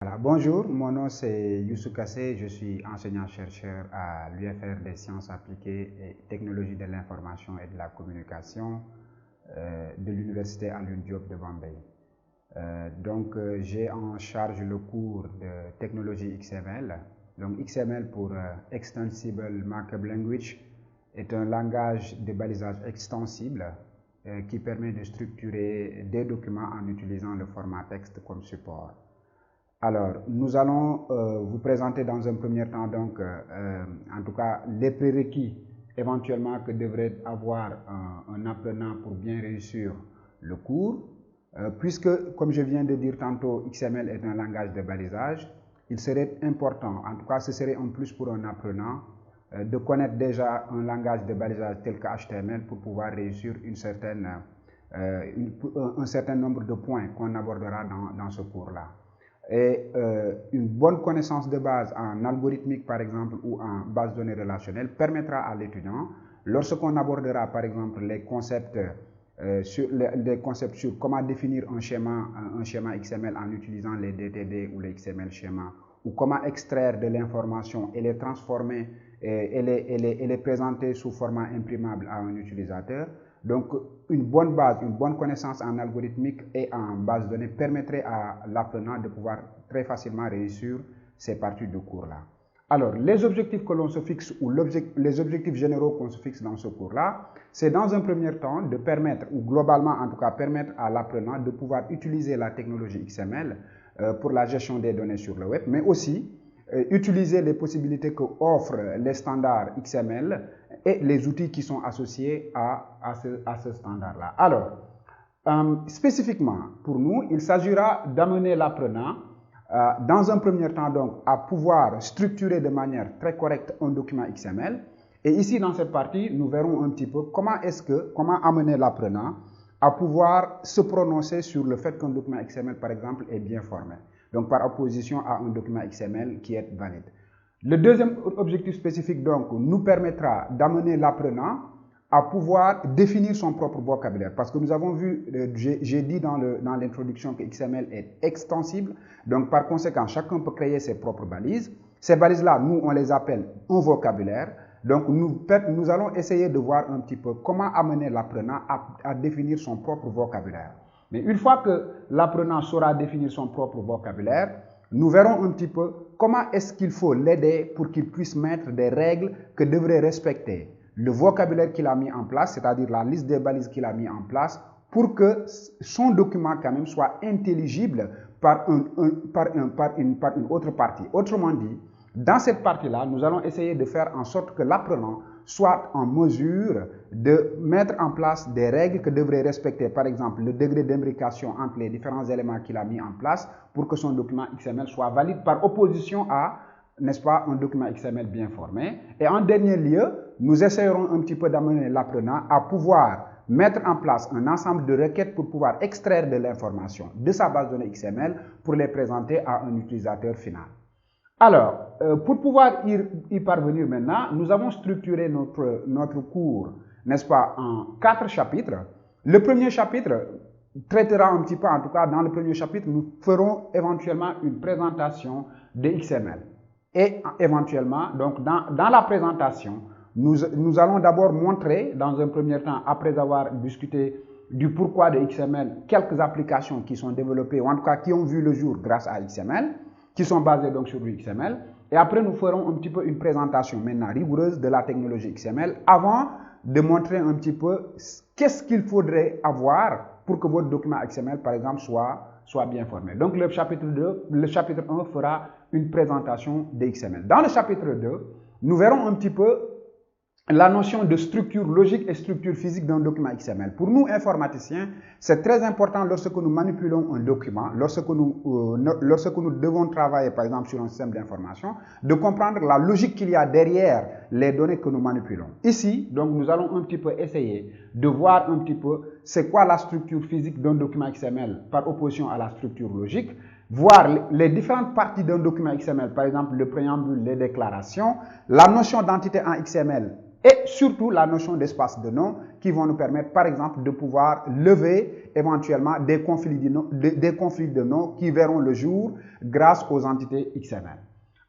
Voilà, bonjour, mon nom c'est Youssou Kassé, je suis enseignant-chercheur à l'UFR des sciences appliquées et technologies de l'information et de la communication de l'Université Alioune Diop de Bombay. J'ai en charge le cours de technologie XML. Donc XML pour Extensible Markup Language est un langage de balisage extensible qui permet de structurer des documents en utilisant le format texte comme support. Alors, nous allons vous présenter dans un premier temps, en tout cas, les prérequis éventuellement que devrait avoir un apprenant pour bien réussir le cours. Puisque, comme je viens de dire tantôt, XML est un langage de balisage, il serait important, en tout cas, ce serait un plus pour un apprenant, de connaître déjà un langage de balisage tel que HTML pour pouvoir réussir un certain nombre de points qu'on abordera dans ce cours-là. Et une bonne connaissance de base en algorithmique, par exemple, ou en base de données relationnelle permettra à l'étudiant, lorsqu'on abordera, par exemple, les concepts sur comment définir un schéma XML en utilisant les DTD ou les XML schémas, ou comment extraire de l'information et les transformer et les présenter sous format imprimable à un utilisateur. Donc, une bonne base, une bonne connaissance en algorithmique et en base de données permettrait à l'apprenant de pouvoir très facilement réussir ces parties de cours-là. Alors, les objectifs que l'on se fixe ou les objectifs généraux qu'on se fixe dans ce cours-là, c'est dans un premier temps de permettre, ou globalement en tout cas permettre à l'apprenant de pouvoir utiliser la technologie XML pour la gestion des données sur le web, mais aussi utiliser les possibilités que offrent les standards XML et les outils qui sont associés à ce standard-là. Alors, spécifiquement pour nous, il s'agira d'amener l'apprenant dans un premier temps donc à pouvoir structurer de manière très correcte un document XML. Et ici dans cette partie, nous verrons un petit peu comment amener l'apprenant à pouvoir se prononcer sur le fait qu'un document XML par exemple est bien formé. Donc par opposition à un document XML qui est valide. Le deuxième objectif spécifique donc nous permettra d'amener l'apprenant à pouvoir définir son propre vocabulaire. Parce que nous avons vu, j'ai dit dans l'introduction que XML est extensible. Donc par conséquent, chacun peut créer ses propres balises. Ces balises-là, nous, on les appelle un vocabulaire. Donc nous allons essayer de voir un petit peu comment amener l'apprenant à définir son propre vocabulaire. Mais une fois que l'apprenant saura définir son propre vocabulaire, nous verrons un petit peu comment est-ce qu'il faut l'aider pour qu'il puisse mettre des règles que devrait respecter le vocabulaire qu'il a mis en place, c'est-à-dire la liste des balises qu'il a mis en place, pour que son document quand même soit intelligible par une autre partie. Autrement dit, dans cette partie-là, nous allons essayer de faire en sorte que l'apprenant soit en mesure de mettre en place des règles que devrait respecter, par exemple, le degré d'imbrication entre les différents éléments qu'il a mis en place pour que son document XML soit valide par opposition à, n'est-ce pas, un document XML bien formé. Et en dernier lieu, nous essayerons un petit peu d'amener l'apprenant à pouvoir mettre en place un ensemble de requêtes pour pouvoir extraire de l'information de sa base de données XML pour les présenter à un utilisateur final. Alors, pour pouvoir y parvenir maintenant, nous avons structuré notre cours, n'est-ce pas, en 4 chapitres. Le premier chapitre traitera un petit peu, en tout cas dans le premier chapitre, nous ferons éventuellement une présentation de XML. Et éventuellement, donc dans la présentation, nous allons d'abord montrer, dans un premier temps, après avoir discuté du pourquoi de XML, quelques applications qui sont développées, ou en tout cas qui ont vu le jour grâce à XML, qui sont basées donc sur le XML. Et après, nous ferons un petit peu une présentation maintenant rigoureuse de la technologie XML avant de montrer un petit peu qu'est-ce qu'il faudrait avoir pour que votre document XML, par exemple, soit bien formé. Donc, le chapitre 1 fera une présentation de XML. Dans le chapitre 2, nous verrons un petit peu la notion de structure logique et structure physique d'un document XML. Pour nous, informaticiens, c'est très important lorsque nous manipulons un document, lorsque nous devons travailler, par exemple, sur un système d'information, de comprendre la logique qu'il y a derrière les données que nous manipulons. Ici, donc, nous allons un petit peu essayer de voir un petit peu c'est quoi la structure physique d'un document XML par opposition à la structure logique, voir les différentes parties d'un document XML, par exemple, le préambule, les déclarations, la notion d'entité en XML, et surtout la notion d'espace de nom qui vont nous permettre, par exemple, de pouvoir lever éventuellement des conflits de noms qui verront le jour grâce aux entités XML.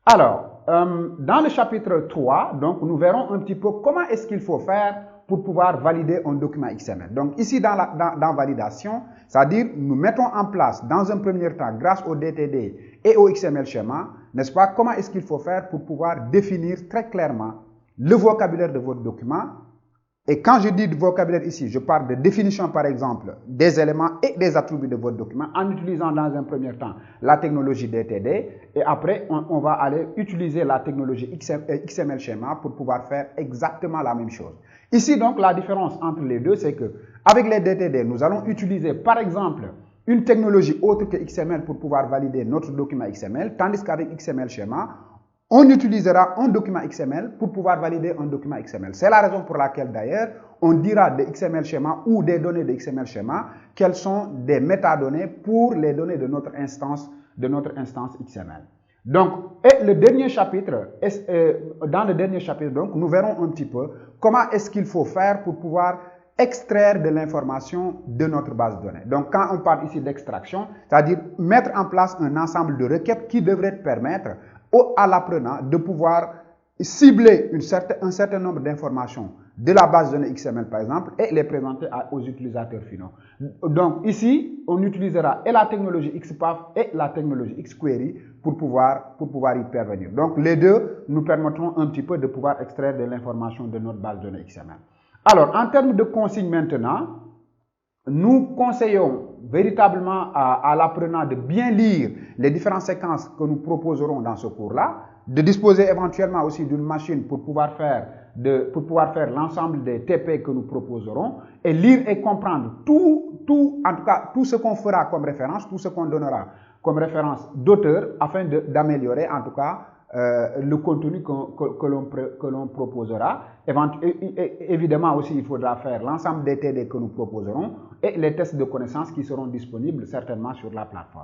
Alors, dans le chapitre 3, donc, nous verrons un petit peu comment est-ce qu'il faut faire pour pouvoir valider un document XML. Donc, ici, dans validation, c'est-à-dire, nous mettons en place, dans un premier temps, grâce au DTD et au XML schéma, n'est-ce pas, comment est-ce qu'il faut faire pour pouvoir définir très clairement le vocabulaire de votre document. Et quand je dis de vocabulaire ici, je parle de définition, par exemple, des éléments et des attributs de votre document en utilisant dans un premier temps la technologie DTD. Et après, on va aller utiliser la technologie XML schéma pour pouvoir faire exactement la même chose. Ici, donc, la différence entre les deux, c'est que avec les DTD, nous allons utiliser, par exemple, une technologie autre que XML pour pouvoir valider notre document XML, tandis qu'avec XML schéma, on utilisera un document XML pour pouvoir valider un document XML. C'est la raison pour laquelle, d'ailleurs, on dira de XML schéma ou des données de XML schéma quelles sont des métadonnées pour les données de notre instance XML. Donc, et le dernier chapitre, dans le dernier chapitre, donc, nous verrons un petit peu comment est-ce qu'il faut faire pour pouvoir extraire de l'information de notre base de données. Donc, quand on parle ici d'extraction, c'est-à-dire mettre en place un ensemble de requêtes qui devraient permettre à l'apprenant de pouvoir cibler un certain nombre d'informations de la base de données XML, par exemple, et les présenter aux utilisateurs finaux. Donc, ici, on utilisera et la technologie XPath et la technologie XQuery pour pouvoir y parvenir. Donc, les deux nous permettront un petit peu de pouvoir extraire de l'information de notre base de données XML. Alors, en termes de consignes maintenant, nous conseillons véritablement à l'apprenant de bien lire les différentes séquences que nous proposerons dans ce cours-là, de disposer éventuellement aussi d'une machine pour pouvoir faire l'ensemble des TP que nous proposerons et lire et comprendre en tout cas, tout ce qu'on fera comme référence, tout ce qu'on donnera comme référence d'auteur afin d'améliorer en tout cas le contenu que l'on proposera. Évidemment aussi, il faudra faire l'ensemble des TD que nous proposerons et les tests de connaissances qui seront disponibles certainement sur la plateforme.